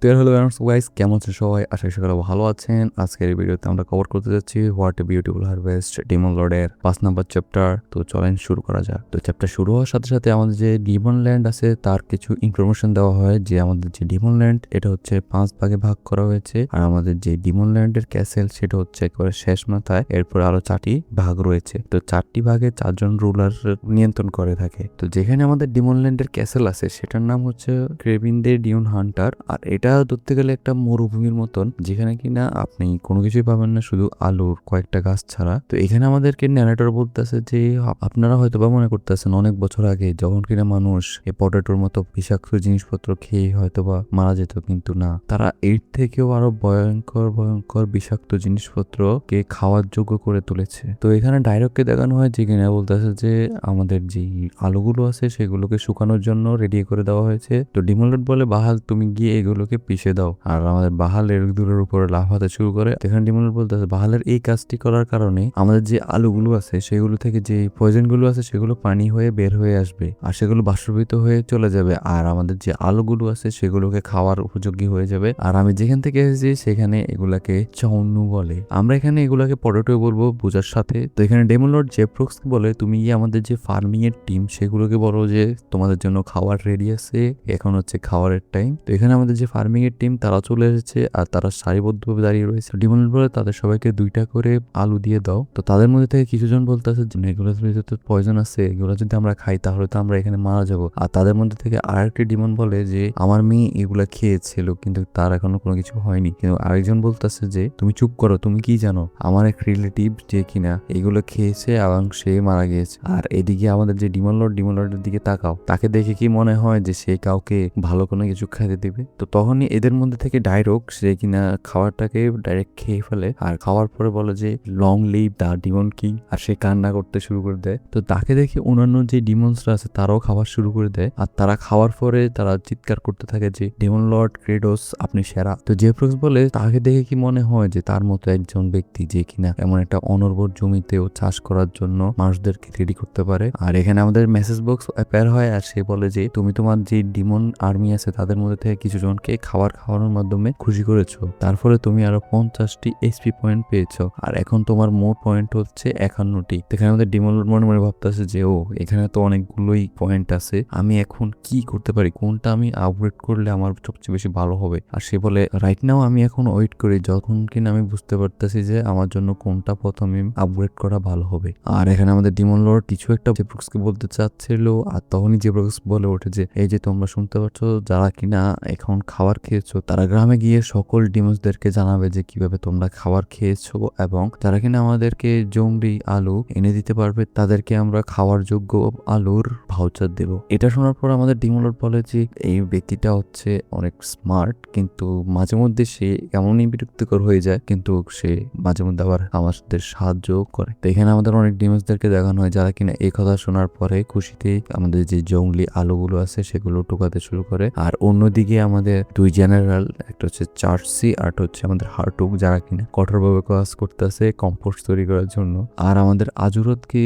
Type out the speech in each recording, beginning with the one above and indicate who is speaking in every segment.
Speaker 1: Hello guys, কেমন আছেন সবাই? আশা করি সকালে ভালো আছেন। আজকের এই ভিডিওতে আমরা কভার করতে যাচ্ছি what a beautiful harvest demon লর্ডের 5 নাম্বার চ্যাপ্টার। তো চলেন শুরু করা যাক। তো চ্যাপ্টার শুরু হওয়ার সাথে সাথে আমাদের যে ডিমন ল্যান্ড আছে তার কিছু ইনফরমেশন দেওয়া হয় যে আমাদের যে ডিমন ল্যান্ড এটা হচ্ছে 5 ভাগে ভাগ করা হয়েছে। আর আমাদের যে ডিমন ল্যান্ডের ক্যাসেল সেটা হচ্ছে একেবারে শেষ মাথায়। এরপর আরো 4টি ভাগ রয়েছে। তো 4টি ভাগে 4জন রুলার নিয়ন্ত্রণ করে থাকে। তো যেখানে আমাদের ডিমন ল্যান্ডের ক্যাসেল আছে সেটার নাম হচ্ছে ক্রেভিনদে ডিউন হান্টার। আর এটা ধরতে গেলে একটা মরুভূমির মতন, যেখানে কিনা আপনি কোনো কিছুই পাবেন না, শুধু আলুর কয়েকটা গাছ ছাড়া। তো এখানে আমাদেরকে ন্যারেটর বলতেছে যে আপনারা হয়তো বা মনে করতেছেন অনেক বছর আগে যখন কিনা মানুষ এই পটেটোর মতো বিষাক্ত জিনিসপত্র খেয়ে হয়তো বা মারা যেত, কিন্তু না, তারা এর থেকেও আরো ভয়ঙ্কর ভয়ঙ্কর বিষাক্ত জিনিসপত্রকে খাওয়ার যোগ্য করে তুলেছে। তো এখানে ডাইরেক্টকে দেখানো হয় যে কিনা বলতেছে যে আমাদের যে আলুগুলো আছে সেগুলোকে শুকানোর জন্য রেডি করে দেওয়া হয়েছে। তো ডিমোলড বলে, বাহাল তুমি গিয়ে এগুলোকে পিষে দাও। আর আমাদের বাহাল এর দূরের উপরে লাফাতে শুরু করে। এখানে ডিমোলড বলতেছে বাহালের এই কাজটি করার কারণে আমাদের যে আলুগুলো আছে সেগুলো থেকে যে পয়জন গুলো আছে সেগুলো পানি হয়ে বের হয়ে আসবে, আর সেগুলো বাষ্পীভূত হয়ে চলে যাবে, আর আমাদের যে আলুগুলো আছে সেগুলোকে খাওয়ার উপযোগী হয়ে যাবে। আর আমি যেখান থেকে এসেছি সেখানে এগুলাকে চৌনু বলে। আমরা এখানে এগুলাকে পটেটো বলবো বোঝার সাথে। তো এখানে ডেমোলড জেফ্রক্স বলে, তুমি গিয়ে আমাদের যে ফার্মিং এর টিম সেগুলোকে বলো যে তোমাদের জন্য খাবার রেডি আছে, এখন হচ্ছে খাবারের টাইম। তো এখানে আমাদের যে ফার্মিং এর টিম তারা চলে এসেছে, আর তারা সারিবদ্ধভাবে দাঁড়িয়ে রয়েছে। ডিমোলড বলে তাদের সবাইকে 2টা করে আলু দিয়ে দাও। তো তাদের মধ্যে থেকে কিছুজন বলতেছে এগুলোর ভিতরে তো পয়জন আছে, এগুলো যদি আমরা খাই তাহলে তো আমরা এখানে মারা যাব। আর তাদের মধ্যে থেকে আরেকটি ডিমন বলে যে আমার মেয়ে এগুলা খেয়েছিল কিন্তু তার এখনো কোনো কিছু হয়নি। কিন্তু আরেকজন বলতেছে যে তুমি চুপ করো, তুমি কি জানো, আমার এক রিলেটিভ যে কিনা এগুলো খেয়েছে এবং সে মারা গিয়েছে। আর এদিকে আমাদের যে ডিমন লর্ডের দিকে তাকাও, তাকে দেখে কি মনে হয় যে সে কাউকে ভালো কোনো কিছু খাইতে দিবে? তো তখনই এদের মধ্যে থেকে ডাইরেক্ট সে কিনা খাবারটাকে ডাইরেক্ট খেয়ে ফেলে, আর খাওয়ার পরে বলে যে লং লিভ দা ডিমন কিং, আর সে কান্না করতে শুরু করে দেয়। তো তাকে দেখে অন্যান্য যে ডিমনসরা আছে তারাও খাবার শুরু করে দেয়, আর তারা খাওয়ার পরে তারা চিৎকার করতে থাকে যে ডিমন লর্ড ক্রেডোস আপনি সেরা। তো জেফ্রক্স বলে তাকে দেখে কি মনে হয় যে তার মতো একজন ব্যক্তি যে কিনা এমন একটা অনর্বর জমিতেও চাষ করার জন্য মানুষদেরকে রেডি করতে পারে। আর এখানে আমাদের মেসেজ বক্স অ্যাপেয়ার হয়, আর সে বলে যে তুমি তোমার যে ডিমন আর্মি আছে তাদের মধ্যে থেকে কিছু জনকে খাবার খাওয়ানোর মাধ্যমে খুশি করেছো, তারপরে তুমি আরো 50টি এসপি পয়েন্ট পেয়েছো, আর এখন তোমার মোট পয়েন্ট হচ্ছে 51টি। এখানে আমাদের ডিমন মনে মনে ভাবতেছে যে ও এখানে তো অনেকগুলোই পয়েন্ট আছে, আমি এখন কি করতে পারি, কোনটা আমি আপগ্রেড করলে আমার সবচেয়ে বেশি ভালো হবে। আর সে বলে রাইট নাও আমি এখন ওয়েট করি যখন কিনা আমি বুঝতে পারতেছি যে আমার জন্য কোনটা প্রথমে আপগ্রেড করা ভালো হবে। আর এখানে আমাদের ডিমন লর্ড কিছু একটা জেব্রক্সকে বলতে চাচ্ছিল, আর তখনই জেব্রক্স বলে ওঠে যে এই যে তোমরা শুনতে পাচ্ছ, যারা কিনা এখন খাবার খেয়েছো তারা গ্রামে গিয়ে সকল ডিমন্সদেরকে জানাবে যে কিভাবে তোমরা খাবার খেয়েছো, এবং যারা কিনা আমাদেরকে জংলি আলু এনে দিতে পারবে তাদেরকে আমরা খাওয়ার যোগ্য আলুর ভাউচার দেব। এটা শোনার পর আমাদের ডিমন লর্ড বলে যে এই ব্যক্তিটা হচ্ছে অনেক স্মার্ট, কিন্তু মাঝে মধ্যে সে এমনই বিরক্তিকর হয়ে যায়, কিন্তু সে মাঝে মধ্যে আবার আমাদের সাহায্য করে। তো এখানে আমাদের অনেক ডিমন্সদেরকে দেখানো হয় যারা কিনা এই কথা শোনার পরে খুশিতে আমাদের যে জংলি আলুগুলো আছে সেগুলো টোকাতে শুরু করে। আর অন্যদিকে আমাদের 2 জেনারেল, একটা হচ্ছে চার্সি আর হচ্ছে আমাদের হার্টুক, যারা কিনা কঠোরভাবে কাজ করতেছে কম্পোস্ট তৈরি করার জন্য। আর আমাদের আজুরতকে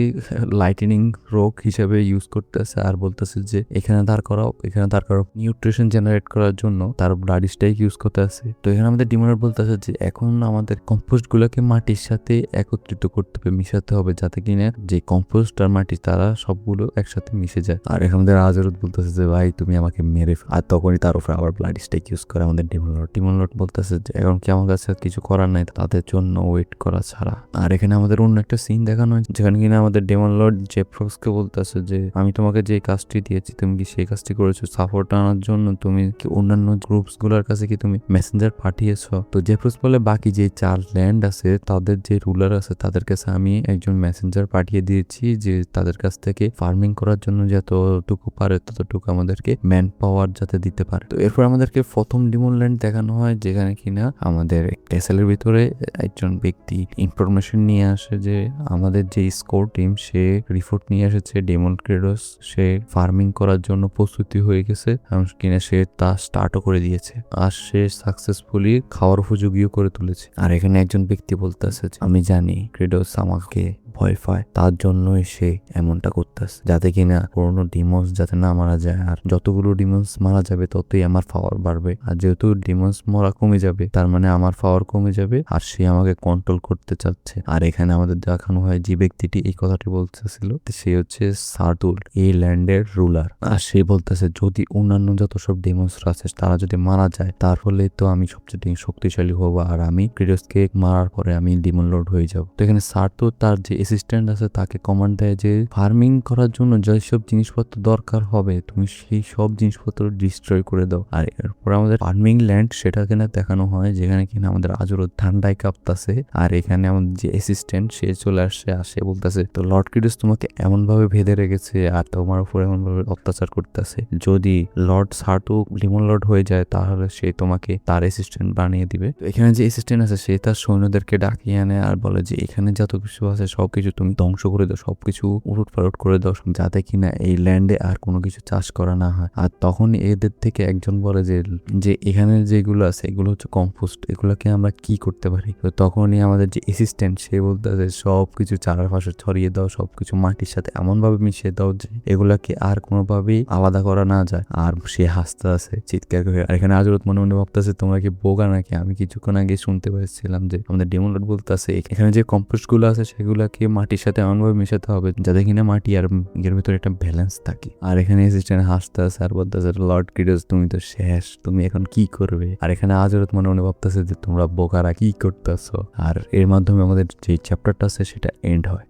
Speaker 1: লাইটেনিং রোগ হিসেবে ইউজ করতেছে, আর বলতেছে যে এখানে দাঁড় করাও, এখানে দাঁড় করাও নিউট্রিশন জেনারেট করার জন্য তার ব্লাড স্টাইক ইউজ করতে আছে। তো এখানে আমাদের ডিমোনার বলতেছে যে এখন আমাদের কম্পোস্ট গুলোকে মাটির সাথে একত্রিত করতে হবে, মিশাতে হবে, যাতে কিনা যে কম্পোস্ট আর মাটি তারা সবগুলো একসাথে মিশে যায়। আর এখানে আমাদের আজরত বলতেছে যে ভাই তুমি আমাকে মেরে আর তখনই তার উপরে আবার ব্লাড স্টাইক ইউজ করে আমাদের ডিমোনলর্ড বলতেছে যে এখন কি আমার কাছে কিছু করার নাই তাদের জন্য ওয়েট করা ছাড়া। আর এখানে আমাদের অন্য একটা সিন দেখানো হয় যেখানে কিনা আমাদের ডিমোনলর্ড জেফ্রক্সকে বলতেছে যে আমি তোমাকে যে কাজটি দিয়েছি তুমি কি সেই কাজটি করেছো, সাপোর্ট আনার জন্য তুমি কি অন্যান্য গ্রুপস গুলোর কাছে কি তুমি মেসেঞ্জার পাঠিয়েছো? তো জেফ্রক্স বলে বাকি যে 4 ল্যান্ড আছে তাদের যে রুলার আছে তাদের কাছে আমি একজন মেসেঞ্জার পাঠিয়ে দিয়েছি যে তাদের কাছ থেকে ফার্মিং করার জন্য যতটুকু পারে ততটুকু আমাদেরকে ম্যান পাওয়ার যাতে দিতে পারে। তো এরপর আমাদেরকে প্রথম ডিমন ল্যান্ড দেখানো হয় যেখানে কিনা আমাদের ক্যাসেলের ভিতরে একজন ব্যক্তি ইনফরমেশন নিয়ে আসে যে আমাদের যে স্কোর টিম সে রিপোর্ট নিয়ে এসেছে ডেমন ক্রেডোস সে ফার্মিং করার জন্য প্রস্তুতি হয়ে গেছে, কিনা সে তা স্টার্টও করে দিয়েছে, আর সে সাকসেসফুলি খাওয়ার উপযোগীও করে তুলেছে। আর এখানে একজন ব্যক্তি বলতেছে আমি জানি ক্রেডোস আমাকে ভয় পায়, তার জন্যই সে এমনটা করতেছে, যাতে কিনা পুরোনো ডিমন্স যাতে না মারা যায়। আর যতগুলো ডিমন্স মারা যাবে ততই আমার পাওয়ার বাড়বে, আর যেহেতু ডিমন্স মরা কমে যাবে তার মানে আমার পাওয়ার কমে যাবে, আর সে আমাকে কন্ট্রোল করতে চাচ্ছে। আর এখানে আমাদের দেখানো হয় যে ব্যক্তিটি এই কথাটি বলতেছিল সে হচ্ছে সার্দুল, এই ল্যান্ডের রুলার। আর সে বলতেছে যদি অন্যান্য যত সব ডিমন্সরা আছে তারা যদি মারা যায় তাহলে তো আমি সবচেয়ে শক্তিশালী হব, আর আমি ক্রেডোসকে মারার পরে আমি ডিমন লর্ড হয়ে যাব। তো এখানে সার্দুল তার যে অ্যাসিস্ট্যান্ট আছে তাকে কমান্ড দেয় যে ফার্মিং করার জন্য যেসব জিনিসপত্র দরকার হবে তুমি সেই সব জিনিসপত্র ডিস্ট্রয় করে দাও। আর এরপর আমাদের ফার্মিং ল্যান্ড সেটা কিনা দেখানো হয়, যেখানে কিনা আমাদের আজরও ঠান্ডায় কাঁপতাছে। আর এখানে আমাদের যে অ্যাসিস্ট্যান্ট সে চলে আসে বলতেছে তো লর্ড ক্রেডোস তোমাকে এমন ভাবে ভেদে রেখেছে আর তোমার উপর এমন ভাবে অত্যাচার করতেছে, যদি লর্ড সার্টু ডিমন লর্ড হয়ে যায় তাহলে সে তোমাকে তার অ্যাসিস্ট্যান্ট বানিয়ে দিবে। তো এখানে যে অ্যাসিস্ট্যান্ট আছে সে তার সৈন্যদেরকে ডাকিয়ে আনে আর বলে যে এখানে যত কিছু আছে সবকিছু তুমি ধ্বংস করে দাও, সবকিছু উলট পালট করে দাও, যাতে কিনা এই ল্যান্ডে আর কোনো কিছু চাষ করা না হয়। আর তখন এদের থেকে একজন বলে যে যে এখানে যেগুলো আছে এগুলো হচ্ছে কম্পোস্ট, এগুলোকে আমরা কি করতে পারি। তো তখনই আমাদের যে অ্যাসিস্ট্যান্ট সে বলতে যে সবকিছু চারপাশে ছড়িয়ে দাও, সবকিছু মাটির সাথে এমন ভাবে মিশিয়ে দাও যে এগুলাকে আর কোনোভাবেই আলাদা করা না যায়। আর সে হাসতে আছে চিৎকার করে। আর এখানে আজরত মনে মনে ভাবতেছে তোমরা কি বোকা নাকি, আমি কিছুক্ষণ আগে শুনতে পাচ্ছিলাম যে আমাদের ডেমন লর্ড বলতেছে এখানে যে কম্পোস্ট গুলো আছে সেগুলাকে মাটির সাথে এমনভাবে মেশাতে হবে যাতে কিনা মাটি আর এর ভিতরে একটা ব্যালেন্স থাকে। আর এখানে অ্যাসিস্ট্যান্ট হাসতে আছে আর বলতেছে লর্ড ক্রেডোস তুমি তো শেষ, তুমি এখন কি করবে। আর এখানে আজরত মনে মনে ভাবতেছে যে তোমরা বোকারা কি করতেছো। আর এর মাধ্যমে আমাদের যে চ্যাপ্টারটা আছে সেটা এন্ড হয়।